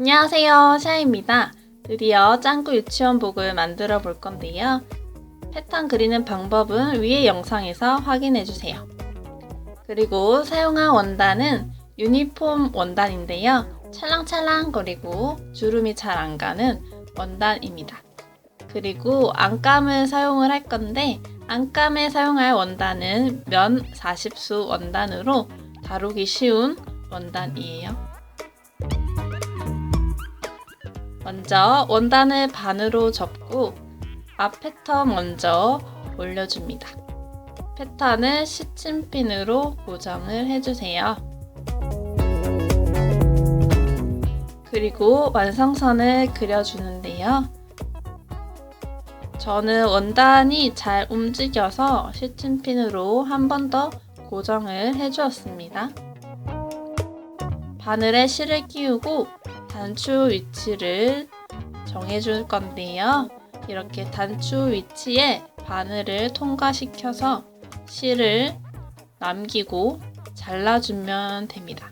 안녕하세요, 샤입니다. 드디어 짱구 유치원복을 만들어 볼 건데요. 패턴 그리는 방법은 위의 영상에서 확인해 주세요. 그리고 사용한 원단은 유니폼 원단인데요. 찰랑찰랑거리고 주름이 잘 안 가는 원단입니다. 그리고 안감을 사용을 할 건데 안감에 사용할 원단은 면 40수 원단으로 다루기 쉬운 원단이에요. 먼저 원단을 반으로 접고 앞 패턴 먼저 올려줍니다. 패턴을 시침핀으로 고정을 해주세요. 그리고 완성선을 그려주는데요. 저는 원단이 잘 움직여서 시침핀으로 한 번 더 고정을 해주었습니다. 바늘에 실을 끼우고 단추 위치를 정해줄 건데요. 이렇게 단추 위치에 바늘을 통과시켜서 실을 남기고 잘라주면 됩니다.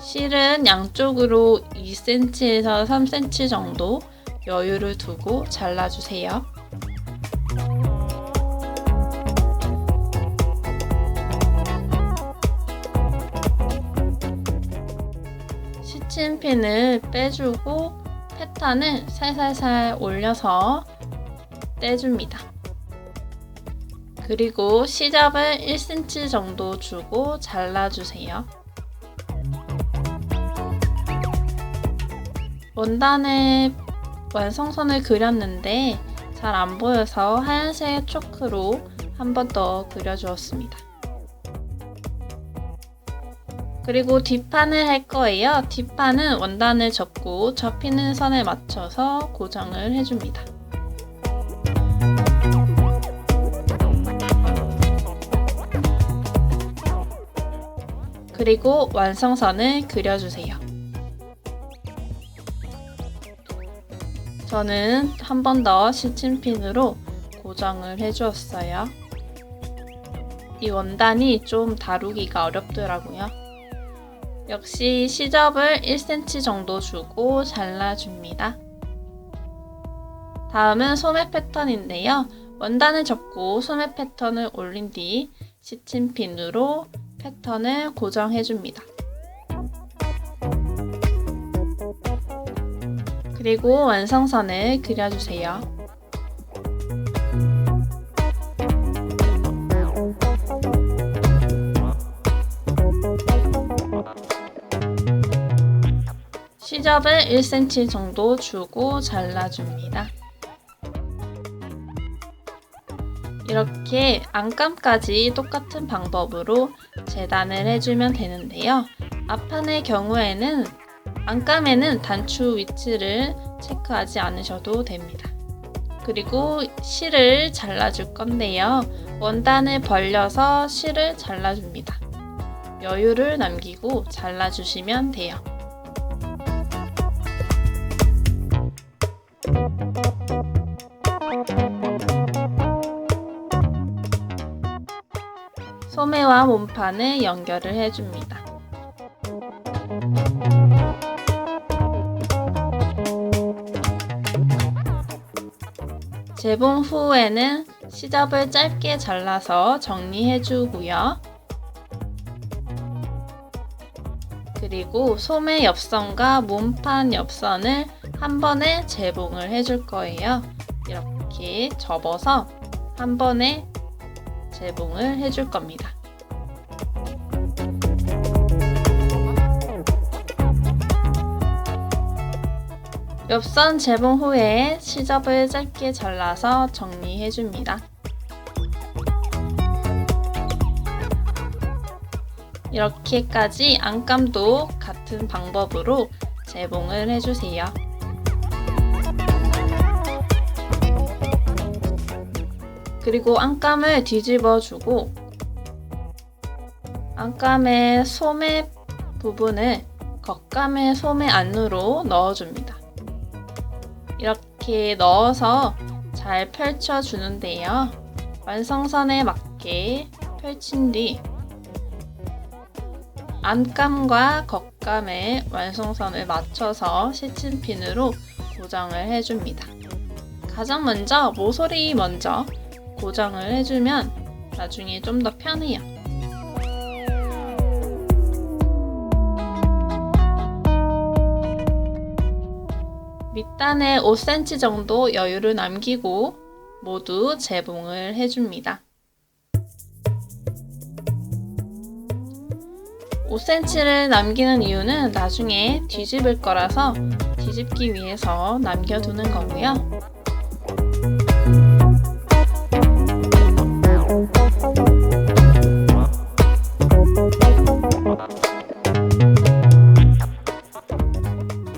실은 양쪽으로 2cm에서 3cm 정도 여유를 두고 잘라주세요. 시침핀을 빼주고 패턴을 살살살 올려서 떼줍니다. 그리고 시접을 1cm 정도 주고 잘라주세요. 원단에 완성선을 그렸는데 잘 안 보여서 하얀색 초크로 한 번 더 그려주었습니다. 그리고 뒷판을 할 거예요. 뒷판은 원단을 접고 접히는 선에 맞춰서 고정을 해줍니다. 그리고 완성선을 그려주세요. 저는 한 번 더 시침핀으로 고정을 해주었어요. 이 원단이 좀 다루기가 어렵더라고요. 역시 시접을 1cm 정도 주고 잘라줍니다. 다음은 소매 패턴인데요. 원단을 접고 소매 패턴을 올린 뒤 시침핀으로 패턴을 고정해줍니다. 그리고 완성선을 그려주세요. 시접을 1cm 정도 주고 잘라줍니다. 이렇게 안감까지 똑같은 방법으로 재단을 해주면 되는데요. 앞판의 경우에는 안감에는 단추 위치를 체크하지 않으셔도 됩니다. 그리고 실을 잘라줄 건데요. 원단을 벌려서 실을 잘라줍니다. 여유를 남기고 잘라주시면 돼요. 소매와 몸판을 연결을 해줍니다. 재봉 후에는 시접을 짧게 잘라서 정리해주고요. 그리고 소매 옆선과 몸판 옆선을 한 번에 재봉을 해줄 거예요. 이렇게 접어서 한 번에 재봉을 해줄 겁니다. 옆선 재봉 후에 시접을 짧게 잘라서 정리해줍니다. 이렇게까지 안감도 같은 방법으로 재봉을 해주세요. 그리고 안감을 뒤집어주고 안감의 소매 부분을 겉감의 소매 안으로 넣어줍니다. 이렇게 넣어서 잘 펼쳐주는데요. 완성선에 맞게 펼친 뒤 안감과 겉감의 완성선을 맞춰서 시침핀으로 고정을 해줍니다. 가장 먼저 모서리 먼저 고정을 해주면 나중에 좀 더 편해요. 밑단에 5cm 정도 여유를 남기고 모두 재봉을 해줍니다. 5cm를 남기는 이유는 나중에 뒤집을 거라서 뒤집기 위해서 남겨두는 거고요.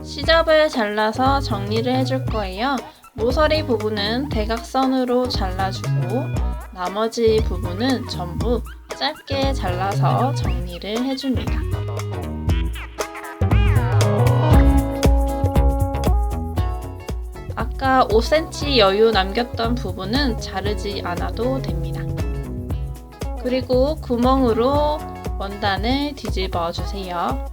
시접을 잘라서 정리를 해줄 거예요. 모서리 부분은 대각선으로 잘라주고 나머지 부분은 전부 짧게 잘라서 정리를 해줍니다. 아까 5cm 여유 남겼던 부분은 자르지 않아도 됩니다. 그리고 구멍으로 원단을 뒤집어 주세요.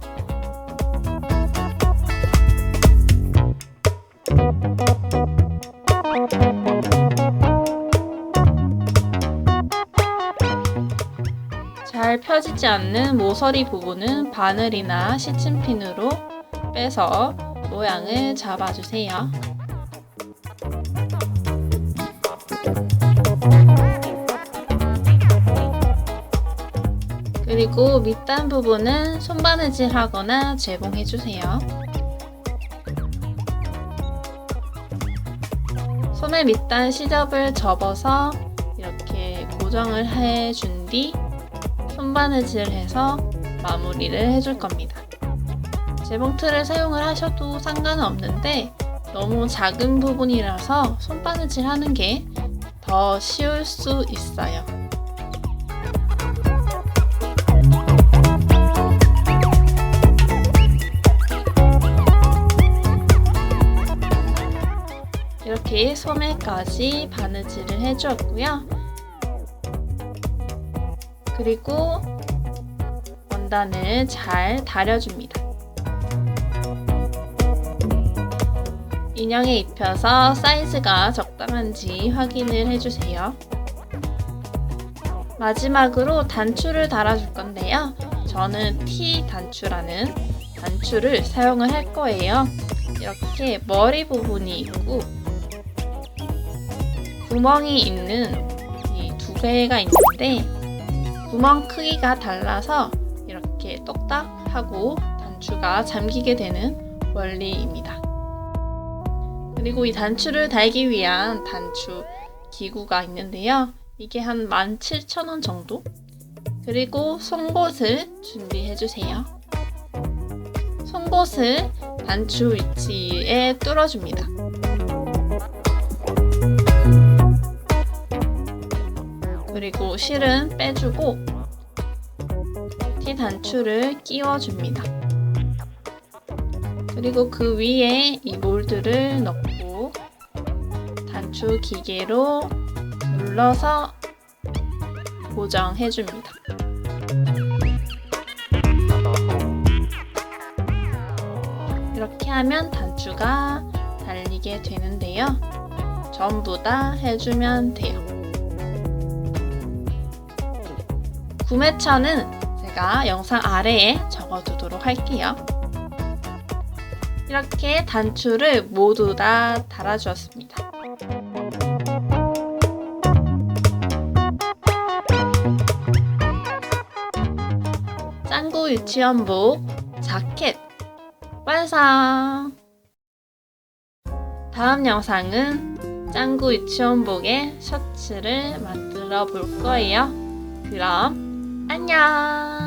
잘 펴지지 않는 모서리 부분은 바늘이나 시침핀으로 빼서 모양을 잡아주세요. 그리고 밑단 부분은 손바느질 하거나 재봉해주세요. 소매 밑단 시접을 접어서 이렇게 고정을 해준 뒤 손바느질을 해서 마무리를 해줄 겁니다. 재봉틀을 사용을 하셔도 상관은 없는데 너무 작은 부분이라서 손바느질 하는 게 더 쉬울 수 있어요. 이렇게 소매까지 바느질을 해주었고요. 그리고 원단을 잘 다려줍니다. 인형에 입혀서 사이즈가 적당한지 확인을 해주세요. 마지막으로 단추를 달아줄 건데요. 저는 T 단추라는 단추를 사용을 할 거예요. 이렇게 머리 부분이 있고 구멍이 있는 이 두 개가 있는데 구멍 크기가 달라서 이렇게 똑딱하고 단추가 잠기게 되는 원리입니다. 그리고 이 단추를 달기 위한 단추 기구가 있는데요. 이게 한 17,000원 정도? 그리고 송곳을 준비해주세요. 송곳을 단추 위치에 뚫어줍니다. 그리고 실은 빼주고 T 단추를 끼워줍니다. 그리고 그 위에 이 몰드를 넣고 단추 기계로 눌러서 고정해줍니다. 이렇게 하면 단추가 달리게 되는데요. 전부 다 해주면 돼요. 구매처는 제가 영상 아래에 적어두도록 할게요. 이렇게 단추를 모두 다 달아주었습니다. 짱구 유치원복 자켓 완성! 다음 영상은 짱구 유치원복의 셔츠를 만들어 볼 거예요. 그럼 안녕!